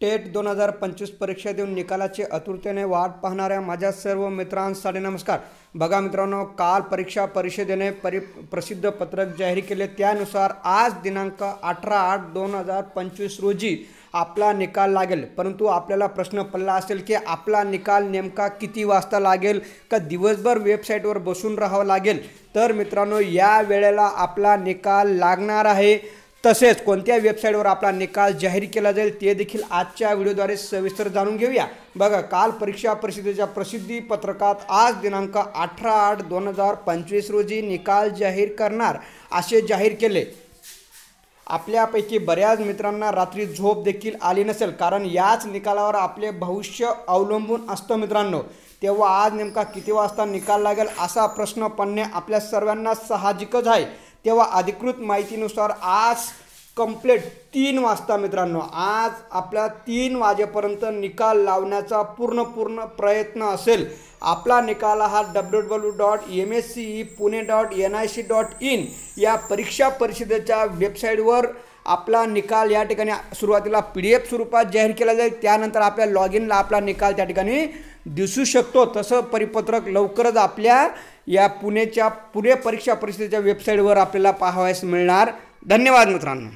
TET 2025 परीक्षा देऊन निकालाची आतुरतेने वाट पाहणाऱ्या माझ्या सर्व मित्रांसाठी नमस्कार। बघा मित्रांनो, काल परीक्षा परिषदेने प्रसिद्ध पत्रक जाहीर केले। त्यानुसार आज दिनांक 18/8/2025 रोजी आपला निकाल लागेल। परंतु आपल्याला प्रश्न पडला असेल की आपला निकाल नेमका किती वाजता लागेल, का दिवसभर वेबसाईटवर बसून राहावं लागेल? तर मित्रांनो, या वेळेला आपला निकाल लागणार आहे। तसेच कोणत्या वेबसाईटवर आपला निकाल जाहीर केला जाईल ते देखील आजच्या व्हिडिओद्वारे सविस्तर जाणून घेऊया। बघा, काल परीक्षा परिषदेच्या प्रसिद्धी पत्रकात आज दिनांक 18/8/2025 रोजी निकाल जाहीर करणार असे जाहीर केले। आपल्यापैकी बऱ्याच मित्रांना रात्री झोप देखील आली नसेल, कारण याच निकालावर आपले भविष्य अवलंबून असतं मित्रांनो। तेव्हा आज नेमका किती वाजता निकाल लागेल असा प्रश्न पडणे आपल्या सर्वांना साहजिकच आहे। तेव्हा अधिकृत माहितीनुसार आज कंप्लीट 3 वाजता मित्रांनो, आज आपला 3 वाजेपर्यंत निकाल लावण्याचा पूर्ण प्रयत्न असेल। आपला निकाल हा www.mscepune.nic.in या परीक्षा परिषदेच्या वेबसाईटवर आपला निकाल या ठिकाणी सुरुवातीला PDF स्वरूपात जाहीर केला जाईल। त्यानंतर आपल्या लॉग इनला आपला निकाल त्या ठिकाणी दिसू शकतो। तसं परिपत्रक लवकरच आपल्या या पुणे परीक्षा परिषदेच्या वेबसाईटवर आपल्याला पाहावयास मिळणार। धन्यवाद मित्रांनो।